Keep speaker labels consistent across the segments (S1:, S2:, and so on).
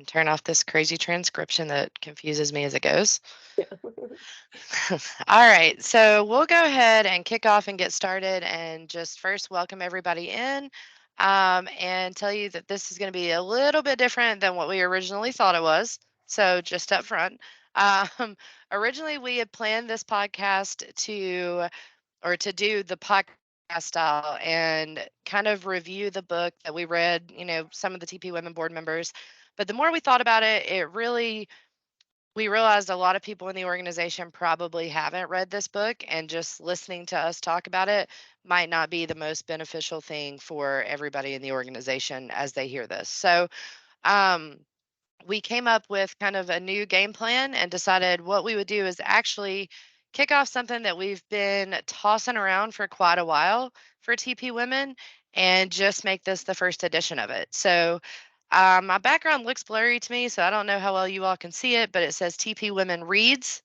S1: and turn off this crazy transcription that confuses me as it goes.
S2: Yeah.
S1: All right, so we'll go ahead and kick off and get started and just first welcome everybody in and tell you that this is going to be a little bit different than what we originally thought it was. So, just up front, um, originally we had planned this podcast to do the podcast style and kind of review the book that we read, some of the TP Women board members. But the more we thought about it, we realized a lot of people in the organization probably haven't read this book, and just listening to us talk about it might not be the most beneficial thing for everybody in the organization as they hear this. So, um, we came up with kind of a new game plan and decided what we would do is actually kick off something that we've been tossing around for quite a while for TP Women and just make this the first edition of it. So, my background looks blurry to me, so I don't know how well you all can see it, but it says TP Women Reads.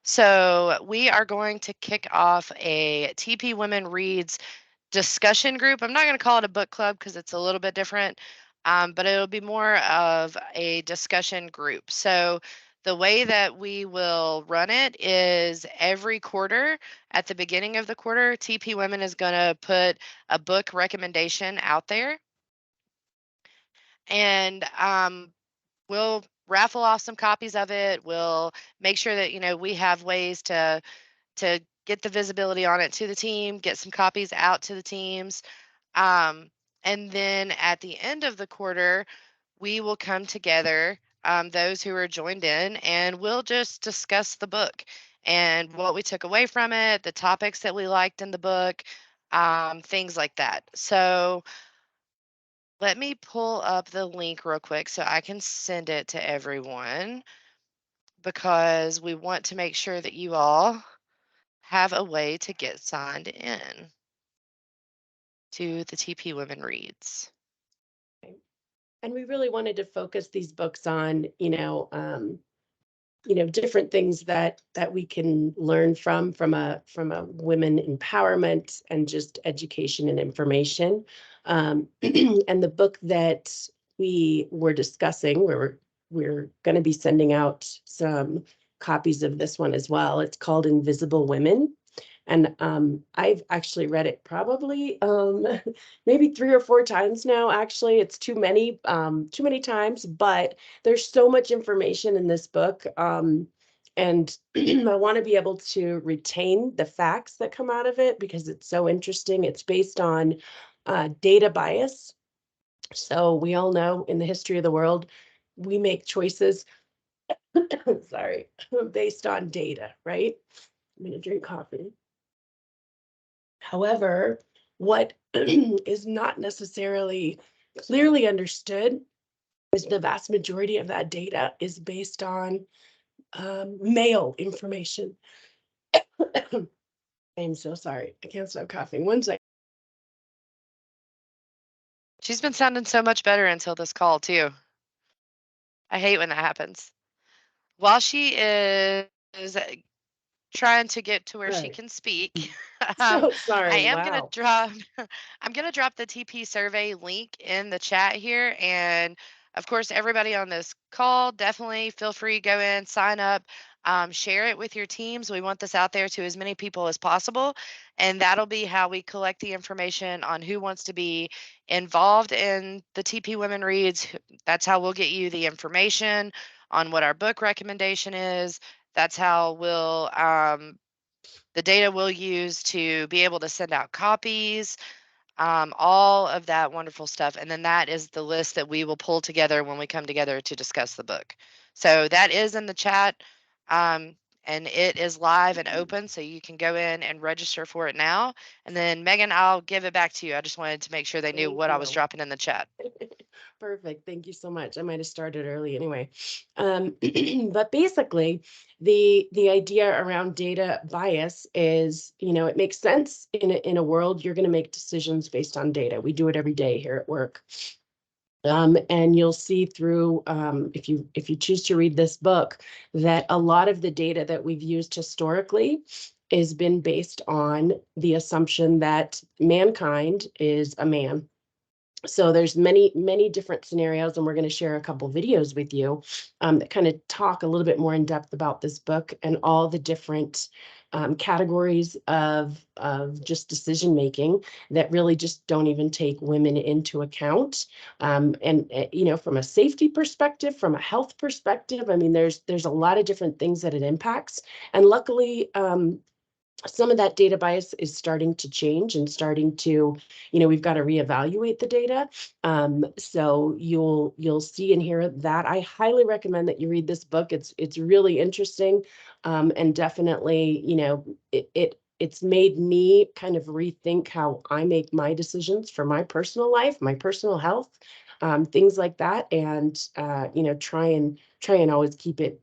S1: So, we are going to kick off a TP Women Reads discussion group. I'm not going to call it a book club because it's a little bit different, but it'll be more of a discussion group. So the way that we will run it is every quarter, at the beginning of the quarter, TP Women is going to put a book recommendation out there, and we'll raffle off some copies of it. We'll make sure that we have ways to get the visibility on it to the team, get some copies out to the teams. Um, and then at the end of the quarter, we will come together, those who are joined in, and we'll just discuss the book and what we took away from it, the topics that we liked in the book, things like that. So let me pull up the link real quick so I can send it to everyone, because we want to make sure that you all have a way to get signed in to the TP Women Reads.
S2: And we really wanted to focus these books on, different things that we can learn from a women empowerment and just education and information. And the book that we were discussing, we're going to be sending out some copies of this one as well. It's called Invisible Women. And I've actually read it probably maybe 3 or 4 times now. Actually, it's too many times, but there's so much information in this book. And I want to be able to retain the facts that come out of it because it's so interesting. It's based on data bias. So we all know in the history of the world, we make choices, sorry, based on data, right? I'm going to drink coffee. However, what is not necessarily clearly understood is the vast majority of that data is based on male information. I'm so sorry. I can't stop coughing. One second.
S1: She's been sounding so much better until this call, too. I hate when that happens. While she is trying to get to where she can speak,
S2: So
S1: I
S2: sorry.
S1: am going to
S2: Wow.
S1: drop I'm going to drop the TP survey link in the chat here, and of course everybody on this call, definitely feel free, go in, sign up, share it with your teams. We want this out there to as many people as possible, and that'll be how we collect the information on who wants to be involved in the TP Women Reads. That's how we'll get you the information on what our book recommendation is. That's how the data we'll use to be able to send out copies, all of that wonderful stuff. And then that is the list that we will pull together when we come together to discuss the book. So that is in the chat, and it is live and open, so you can go in and register for it now. And then Megan, I'll give it back to you. I just wanted to make sure they knew what I was dropping in the chat.
S2: Perfect. Thank you so much. I might have started early anyway. But basically, the idea around data bias is, it makes sense in a world you're going to make decisions based on data. We do it every day here at work. And you'll see through, if you choose to read this book, that a lot of the data that we've used historically has been based on the assumption that mankind is a man. So there's many different scenarios, and we're going to share a couple videos with you that kind of talk a little bit more in depth about this book and all the different categories of just decision making that really just don't even take women into account. And you know, from a safety perspective, from a health perspective, I mean, there's a lot of different things that it impacts. And luckily, some of that data bias is starting to change and starting to, you know, we've got to reevaluate the data. So you'll see and hear that. I highly recommend that you read this book. It's really interesting, and definitely, you know, it's made me kind of rethink how I make my decisions for my personal life, my personal health, things like that, and you know, try and always keep it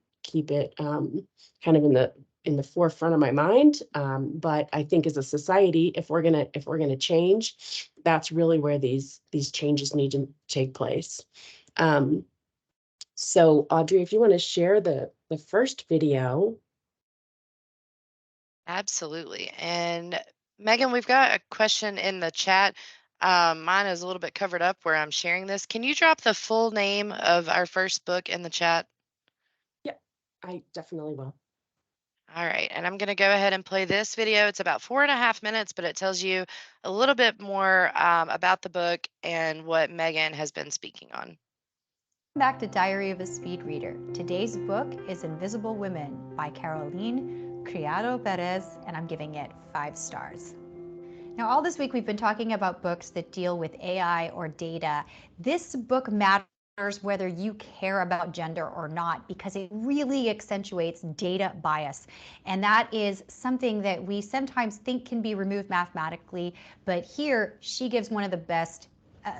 S2: kind of in the forefront of my mind. But I think as a society, if we're gonna change, that's really where these changes need to take place. Um, so Audrey, if you want to share the first video.
S1: Absolutely. And Megan, we've got a question in the chat. Mine is a little bit covered up where I'm sharing this. Can you drop the full name of our first book in the chat?
S2: Yeah, I definitely will.
S1: All right, and I'm going to go ahead and play this video. It's about 4.5 minutes, but it tells you a little bit more about the book and what Megan has been speaking on.
S3: Back to Diary of a Speed Reader. Today's book is Invisible Women by Caroline Criado Perez, and I'm giving it 5 stars. Now, all this week we've been talking about books that deal with AI or data. This book matters whether you care about gender or not, because it really accentuates data bias. And that is something that we sometimes think can be removed mathematically, but here she gives one of the best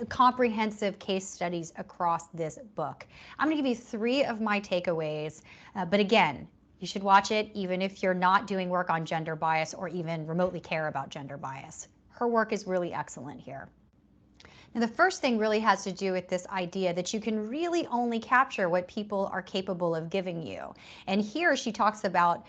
S3: comprehensive case studies across this book. I'm going to give you 3 of my takeaways, but again, you should watch it even if you're not doing work on gender bias or even remotely care about gender bias. Her work is really excellent here. And the first thing really has to do with this idea that you can really only capture what people are capable of giving you. And here she talks about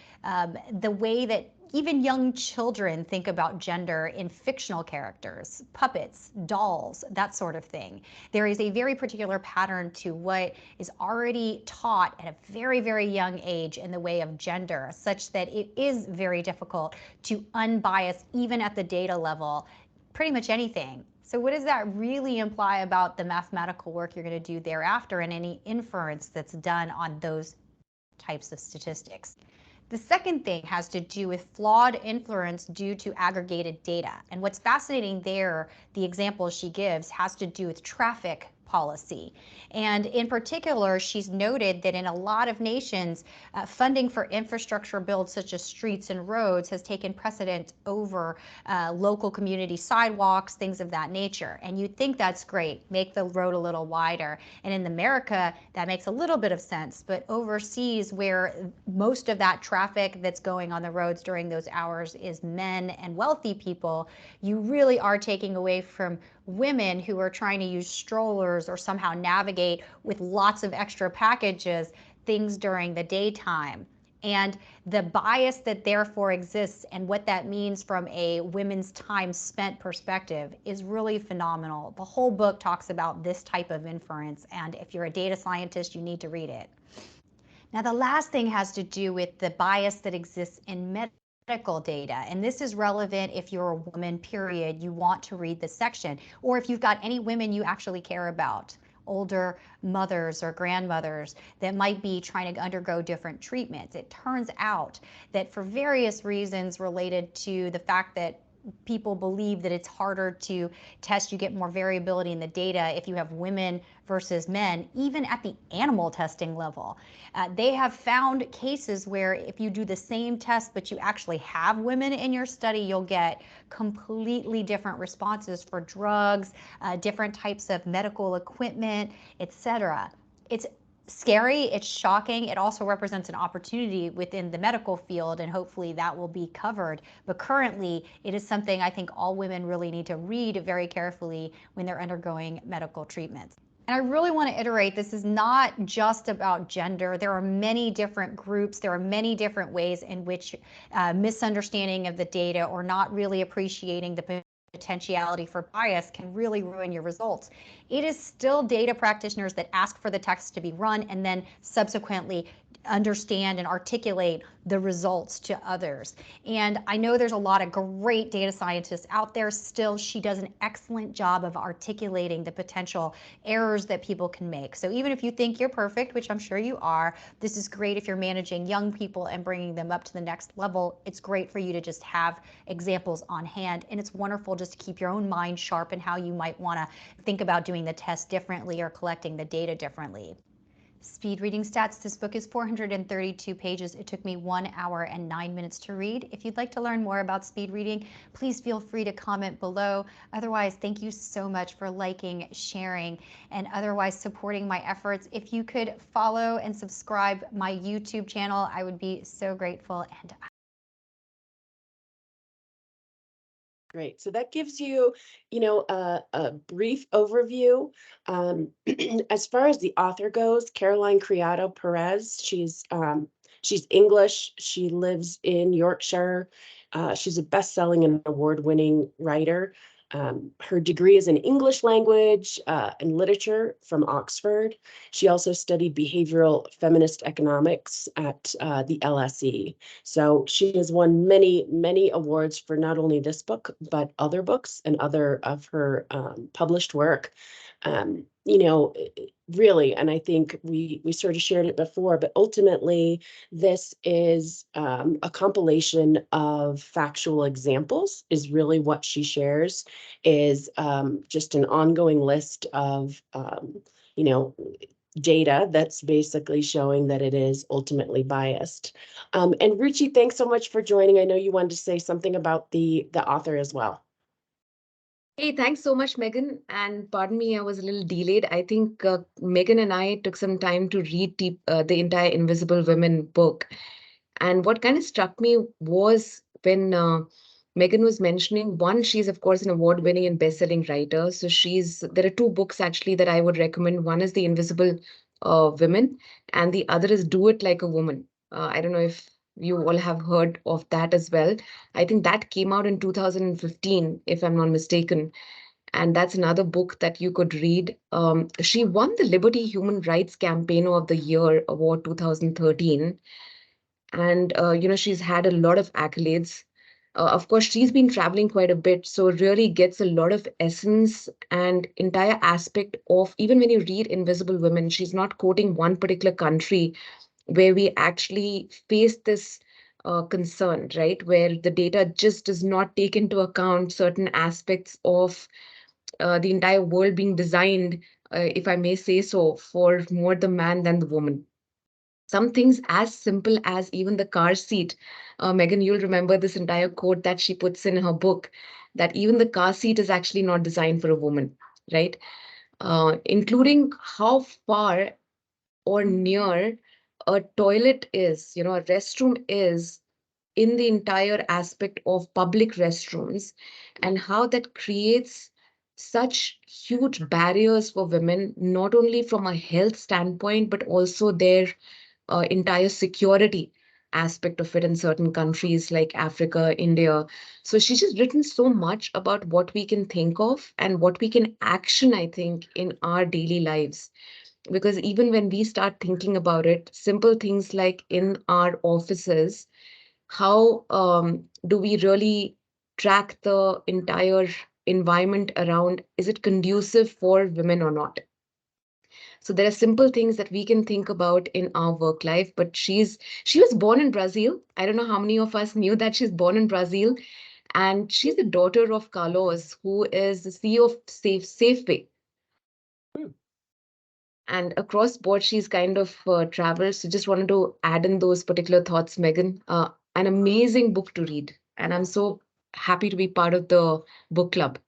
S3: the way that even young children think about gender in fictional characters, puppets, dolls, that sort of thing. There is a very particular pattern to what is already taught at a very, very young age in the way of gender, such that it is very difficult to unbias, even at the data level, pretty much anything. So what does that really imply about the mathematical work you're going to do thereafter and any inference that's done on those types of statistics? The second thing has to do with flawed inference due to aggregated data. And what's fascinating there, the example she gives, has to do with traffic policy. And in particular, she's noted that in a lot of nations, funding for infrastructure builds such as streets and roads has taken precedent over local community sidewalks, things of that nature. And you'd think that's great, make the road a little wider. And in America, that makes a little bit of sense. But overseas, where most of that traffic that's going on the roads during those hours is men and wealthy people, you really are taking away from women who are trying to use strollers or somehow navigate with lots of extra packages things during the daytime. And the bias that therefore exists and what that means from a women's time spent perspective is really phenomenal. The whole book talks about this type of inference, and if you're a data scientist, you need to read it. Now, the last thing has to do with the bias that exists in medical data. And this is relevant if you're a woman, period, you want to read this section, or if you've got any women you actually care about, older mothers or grandmothers that might be trying to undergo different treatments. It turns out that for various reasons related to the fact that people believe that it's harder to test, you get more variability in the data if you have women versus men, even at the animal testing level. They have found cases where if you do the same test, but you actually have women in your study, you'll get completely different responses for drugs, different types of medical equipment, etc. It's scary, it's shocking. It also represents an opportunity within the medical field, and hopefully that will be covered. But currently, it is something I think all women really need to read very carefully when they're undergoing medical treatments. And I really want to iterate, this is not just about gender. There are many different groups. There are many different ways in which misunderstanding of the data or not really appreciating the potentiality for bias can really ruin your results. It is still data practitioners that ask for the text to be run and then subsequently understand and articulate the results to others. And I know there's a lot of great data scientists out there still. She does an excellent job of articulating the potential errors that people can make. So even if you think you're perfect, which I'm sure you are, this is great if you're managing young people and bringing them up to the next level. It's great for you to just have examples on hand. And it's wonderful just to keep your own mind sharp and how you might want to think about doing the test differently or collecting the data differently. Speed reading stats. This book is 432 pages. It took me 1 hour and 9 minutes to read. If you'd like to learn more about speed reading, please feel free to comment below. Otherwise, thank you so much for liking, sharing, and otherwise supporting my efforts. If you could follow and subscribe my YouTube channel, I would be so grateful. And
S2: Great. So that gives you, a brief overview. As far as the author goes, Caroline Criado Perez, she's English. She lives in Yorkshire. She's a best-selling and award-winning writer. Her degree is in English language and literature from Oxford. She also studied behavioral feminist economics at the LSE. So she has won many, many awards for not only this book, but other books and other of her published work. Really, and I think we sort of shared it before, but ultimately this is a compilation of factual examples is really what she shares, is just an ongoing list of, data that's basically showing that it is ultimately biased. And Ruchi, thanks so much for joining. I know you wanted to say something about the author as well.
S4: Hey, thanks so much, Megan. And pardon me, I was a little delayed. I think Megan and I took some time to read the entire Invisible Women book. And what kind of struck me was when Megan was mentioning, one, she's of course an award-winning and best-selling writer. So there are two books actually that I would recommend. One is The Invisible Women, and the other is Do It Like a Woman. I don't know if you all have heard of that as well. I think that came out in 2015, if I'm not mistaken. And that's another book that you could read. She won the Liberty Human Rights Campaigner of the Year Award 2013. And, she's had a lot of accolades. Of course, she's been traveling quite a bit, so really gets a lot of essence and entire aspect of, even when you read Invisible Women, she's not quoting one particular country where we actually face this concern, right? Where the data just does not take into account certain aspects of the entire world being designed, if I may say so, for more the man than the woman. Some things as simple as even the car seat. Megan, you'll remember this entire quote that she puts in her book, that even the car seat is actually not designed for a woman, right? Including how far or near a toilet is, a restroom is in the entire aspect of public restrooms, and how that creates such huge barriers for women, not only from a health standpoint, but also their entire security aspect of it in certain countries like Africa, India. So she's just written so much about what we can think of and what we can action, I think, in our daily lives. Because even when we start thinking about it, simple things like in our offices, how do we really track the entire environment around? Is it conducive for women or not? So there are simple things that we can think about in our work life. But she was born in Brazil. I don't know how many of us knew that she's born in Brazil. And she's the daughter of Carlos, who is the CEO of Safeway. And across board, she's kind of traveled. So just wanted to add in those particular thoughts, Megan. An amazing book to read. And I'm so happy to be part of the book club.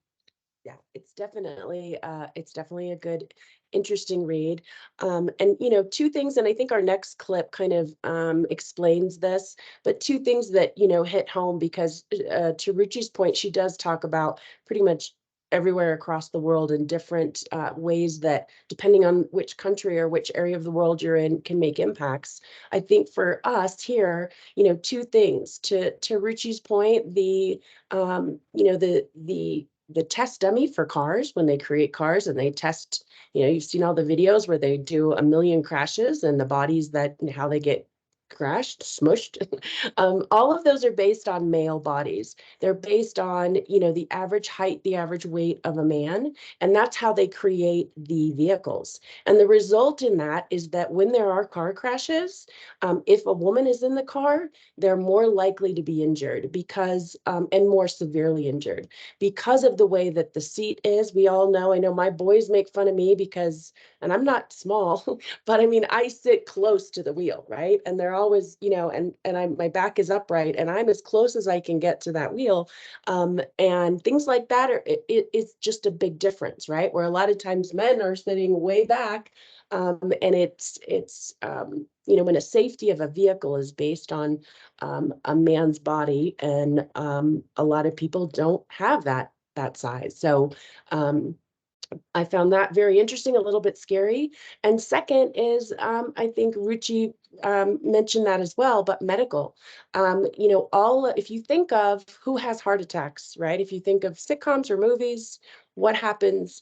S2: Yeah, it's definitely a good, interesting read. And two things, and I think our next clip kind of explains this, but two things that hit home, because to Ruchi's point, she does talk about pretty much everywhere across the world in different ways that, depending on which country or which area of the world you're in, can make impacts. I think for us here, two things. To Ruchi's point, the the test dummy for cars when they create cars and they test, you've seen all the videos where they do 1 million crashes and the bodies how they get crashed, smushed. All of those are based on male bodies. They're based on, the average height, the average weight of a man, and that's how they create the vehicles. And the result in that is that when there are car crashes, if a woman is in the car, they're more likely to be injured and more severely injured because of the way that the seat is. We all know, I know my boys make fun of me and I'm not small, but I mean, I sit close to the wheel, right? And they're always, my back is upright and I'm as close as I can get to that wheel. And things like that it's just a big difference, right? Where a lot of times men are sitting way back. And it's when a safety of a vehicle is based on a man's body, and a lot of people don't have that size. So I found that very interesting, a little bit scary. And second is, I think Ruchi mentioned that as well, but medical. If you think of who has heart attacks, right? If you think of sitcoms or movies, what happens?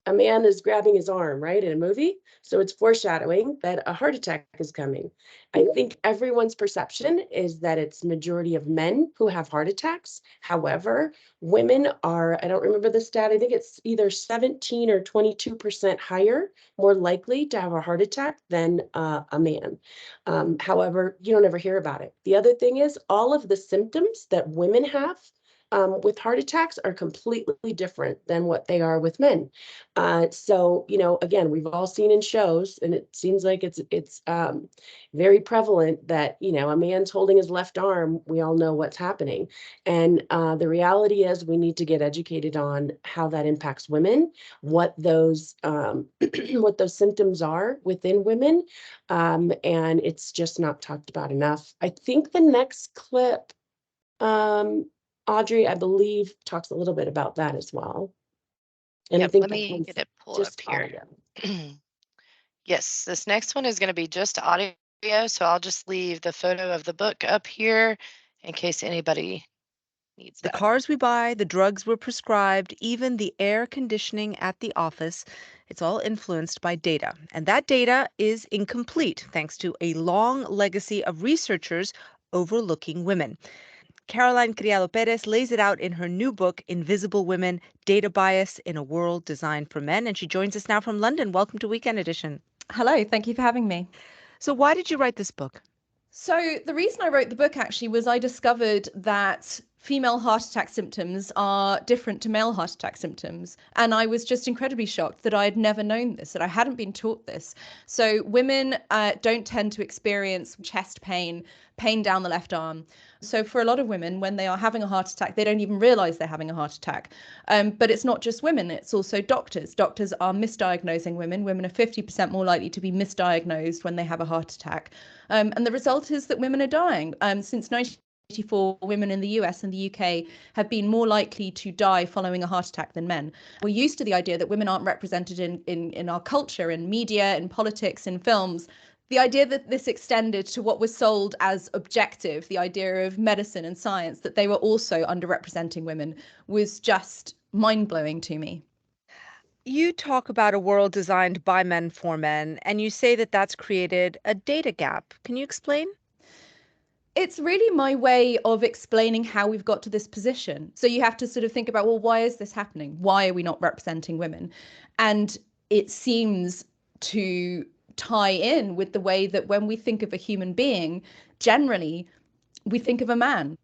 S2: A man is grabbing his arm, right, in a movie. So it's foreshadowing that a heart attack is coming. I think everyone's perception is that it's majority of men who have heart attacks. However, women are, I don't remember the stat, I think it's either 17 or 22% higher, more likely to have a heart attack than a man. However, you don't ever hear about it. The other thing is all of the symptoms that women have with heart attacks are completely different than what they are with men. So, again, we've all seen in shows, and it seems like it's very prevalent that, a man's holding his left arm, we all know what's happening. And the reality is we need to get educated on how that impacts women, what those what those symptoms are within women. And it's just not talked about enough. I think the next clip, Audrey, I believe, talks a little bit about that as well. And I
S1: Yep,
S2: think
S1: let
S2: that
S1: me
S2: one's
S1: get it pulled up
S2: just
S1: here.
S2: audio.
S1: Yes, this next one is going to be just audio, so I'll just leave the photo of the book up here in case anybody needs
S5: The
S1: that.
S5: cars we buy, the drugs we're prescribed, even the air conditioning at the office, it's all influenced by data. And that data is incomplete thanks to a long legacy of researchers overlooking women. Caroline Criado Perez lays it out in her new book, Invisible Women, Data Bias in a World Designed for Men. And she joins us now from London. Welcome to Weekend Edition.
S6: Hello, thank you for having me.
S5: So why did you write this book?
S6: So the reason I wrote the book actually was I discovered that female heart attack symptoms are different to male heart attack symptoms. And I was just incredibly shocked that I had never known this, that I hadn't been taught this. So women don't tend to experience chest pain down the left arm. So for a lot of women, when they are having a heart attack, they don't even realize they're having a heart attack. But it's not just women, it's also doctors. Doctors are misdiagnosing women. Women are 50% more likely to be misdiagnosed when they have a heart attack. And the result is that women are dying. Since 1984, women in the US and the UK have been more likely to die following a heart attack than men. We're used to the idea that women aren't represented in our culture, in media, in politics, in films. The idea that this extended to what was sold as objective, the idea of medicine and science, that they were also underrepresenting women, was just mind-blowing to me.
S5: You talk about a world designed by men for men, and you say that that's created a data gap. Can you explain?
S6: It's really my way of explaining how we've got to this position. So you have to sort of think about, well, why is this happening? Why are we not representing women? And it seems to tie in with the way that when we think of a human being, generally, we think of a man.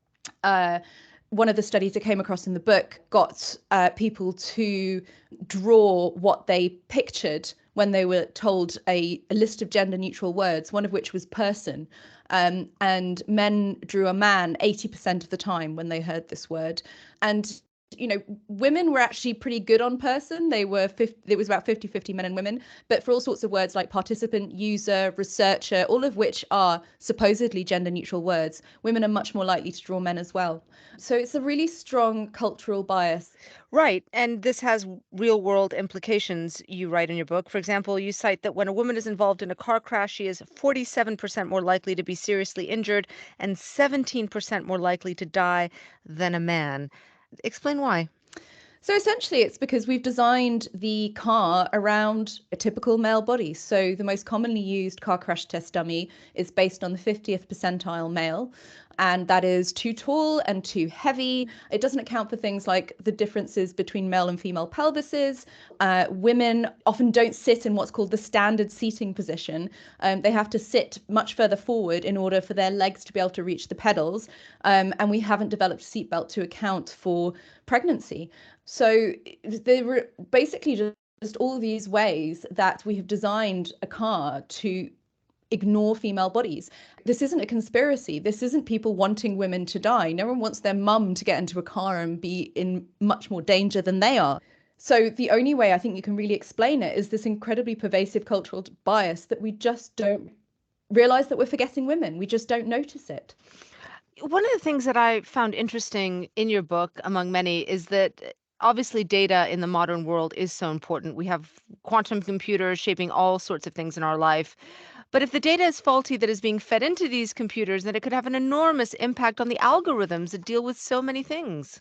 S6: One of the studies I came across in the book got people to draw what they pictured when they were told a list of gender neutral words, one of which was person. And men drew a man 80% of the time when they heard this word. And women were actually pretty good on person. It was about 50-50 men and women, but for all sorts of words like participant, user, researcher, all of which are supposedly gender neutral words, women are much more likely to draw men as well. So it's a really strong cultural bias.
S5: Right. And this has real world implications, you write in your book. For example, you cite that when a woman is involved in a car crash, she is 47% more likely to be seriously injured and 17% more likely to die than a man. Explain why.
S6: So essentially, it's because we've designed the car around a typical male body. So the most commonly used car crash test dummy is based on the 50th percentile male, and that is too tall and too heavy. It doesn't account for things like the differences between male and female pelvises. Women often don't sit in what's called the standard seating position. They have to sit much further forward in order for their legs to be able to reach the pedals. And we haven't developed a seatbelt to account for pregnancy. So there were basically just all these ways that we have designed a car to ignore female bodies. This isn't a conspiracy. This isn't people wanting women to die. No one wants their mum to get into a car and be in much more danger than they are. So the only way I think you can really explain it is this incredibly pervasive cultural bias that we just don't realize that we're forgetting women. We just don't notice it.
S5: One of the things that I found interesting in your book, among many, is that obviously data in the modern world is so important. We have quantum computers shaping all sorts of things in our life. But if the data is faulty that is being fed into these computers, then it could have an enormous impact on the algorithms that deal with so many things.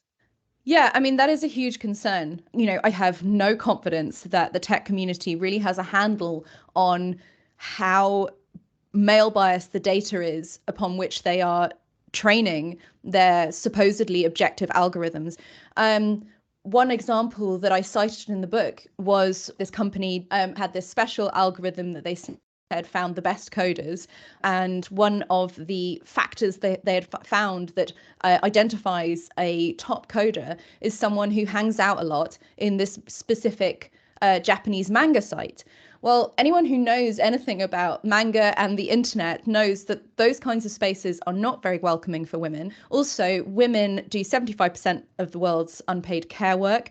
S6: Yeah, I mean, that is a huge concern. I have no confidence that the tech community really has a handle on how male biased the data is upon which they are training their supposedly objective algorithms. One example that I cited in the book was this company had this special algorithm that they had found the best coders, and one of the factors they had found that identifies a top coder is someone who hangs out a lot in this specific Japanese manga site. Well, anyone who knows anything about manga and the internet knows that those kinds of spaces are not very welcoming for women. Also, women do 75% of the world's unpaid care work.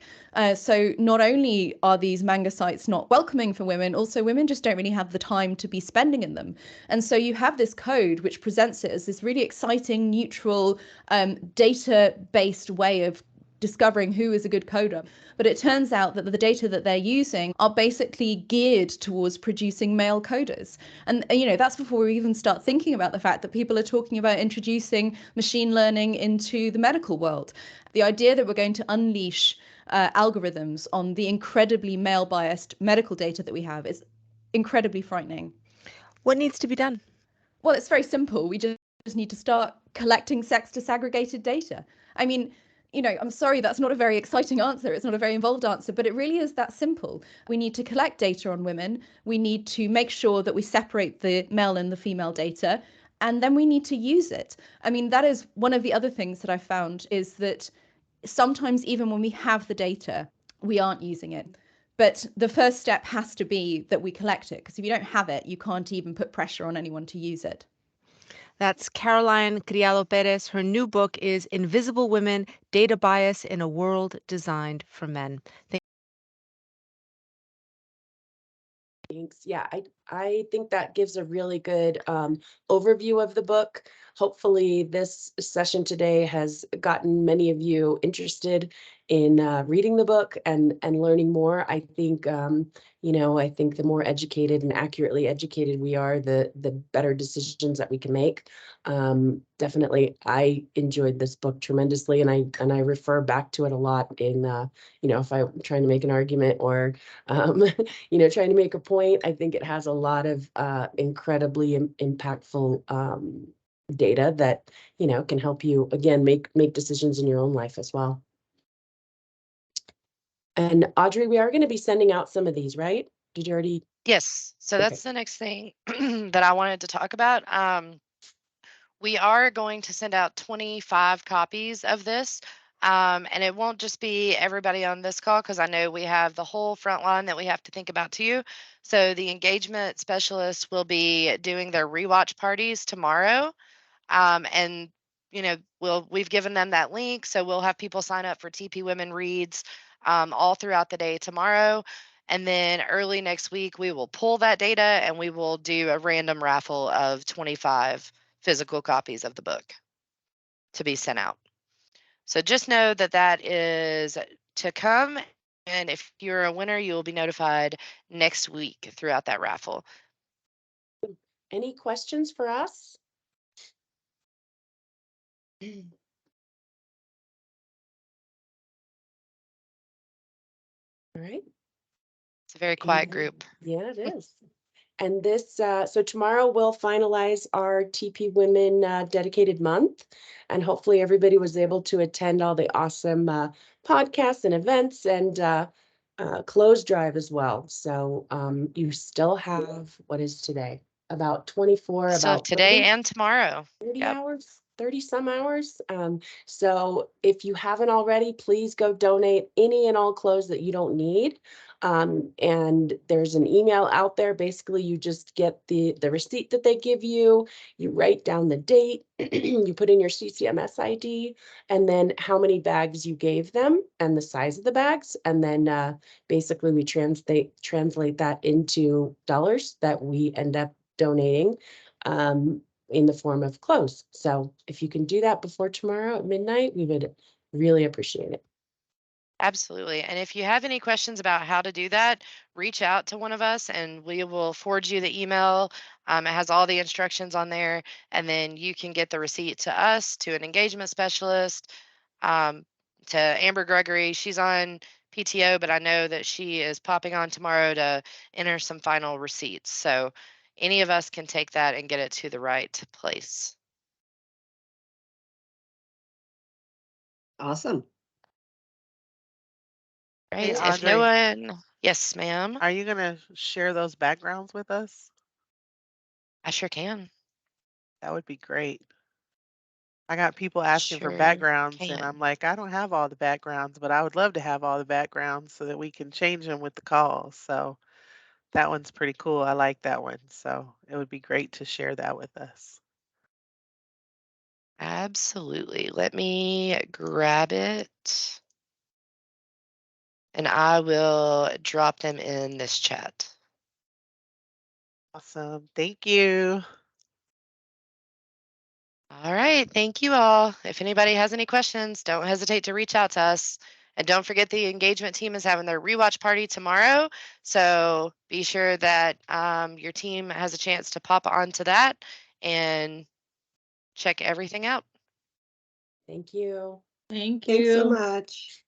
S6: So not only are these manga sites not welcoming for women, also women just don't really have the time to be spending in them. And so you have this code which presents it as this really exciting, neutral, data-based way of discovering who is a good coder. But it turns out that the data that they're using are basically geared towards producing male coders. And, that's before we even start thinking about the fact that people are talking about introducing machine learning into the medical world. The idea that we're going to unleash algorithms on the incredibly male biased medical data that we have is incredibly frightening.
S5: What needs to be done?
S6: Well, it's very simple. We just need to start collecting sex disaggregated data. I mean, I'm sorry, that's not a very exciting answer. It's not a very involved answer, but it really is that simple. We need to collect data on women. We need to make sure that we separate the male and the female data, and then we need to use it. I mean, that is one of the other things that I found is that sometimes even when we have the data, we aren't using it. But the first step has to be that we collect it, because if you don't have it, you can't even put pressure on anyone to use it.
S5: That's Caroline Criado Perez. Her new book is Invisible Women: Data Bias in a World Designed for Men.
S2: Thanks. Yeah, I think that gives a really good overview of the book. Hopefully this session today has gotten many of you interested in reading the book and learning more. I think I think the more educated and accurately educated we are, the better decisions that we can make. Definitely, I enjoyed this book tremendously, and I refer back to it a lot in if I'm trying to make an argument or trying to make a point. I think it has a lot of incredibly impactful data that can help you again make decisions in your own life as well. And Audrey, we are going to be sending out some of these, right? Did you already?
S1: Yes. So
S2: Okay.
S1: that's the next thing that I wanted to talk about. We are going to send out 25 copies of this. And it won't just be everybody on this call, because I know we have the whole front line that we have to think about too. So the engagement specialists will be doing their rewatch parties tomorrow. And we've given them that link, so we'll have people sign up for TP Women Reads all throughout the day tomorrow. And then early next week, we will pull that data and we will do a random raffle of 25 physical copies of the book to be sent out. So just know that that is to come. And if you're a winner, you will be notified next week throughout that raffle.
S2: Any questions for us? right.
S1: It's a very quiet
S2: And-
S1: group.
S2: Yeah, it is. And this, so tomorrow we'll finalize our TP Women dedicated month. And hopefully everybody was able to attend all the awesome podcasts and events and clothes drive as well. So you still have, what is today? About 24,
S1: So
S2: about
S1: today
S2: 30
S1: and tomorrow.
S2: 30
S1: Yep.
S2: hours, 30 some hours. So if you haven't already, please go donate any and all clothes that you don't need. And there's an email out there. Basically, you just get the receipt that they give you, you write down the date, you put in your CCMS ID, and then how many bags you gave them and the size of the bags. And then basically we translate that into dollars that we end up donating. In the form of clothes. So if you can do that before tomorrow at midnight, we would really appreciate it.
S1: Absolutely. And if you have any questions about how to do that, reach out to one of us and we will forward you the email. It has all the instructions on there, and then you can get the receipt to us, to an engagement specialist, to Amber Gregory. She's on PTO, but I know that she is popping on tomorrow to enter some final receipts. So any of us can take that and get it to the right place.
S7: Awesome.
S1: Right. If
S8: Andre,
S1: no one, yes, ma'am,
S8: are you going to share those backgrounds with us?
S1: I sure can.
S8: That would be great. I got people asking for
S1: Sure
S8: backgrounds, and
S1: can.
S8: I'm like, I don't have all the backgrounds, but I would love to have all the backgrounds so that we can change them with the calls. So that one's pretty cool. I like that one. So it would be great to share that with us.
S1: Absolutely. Let me grab it and I will drop them in this chat.
S8: Awesome. Thank you.
S1: All right. Thank you all. If anybody has any questions, don't hesitate to reach out to us. And don't forget the engagement team is having their rewatch party tomorrow. So be sure that your team has a chance to pop onto that and check everything out.
S2: Thank you.
S9: Thank
S7: Thanks so
S9: you.
S7: much.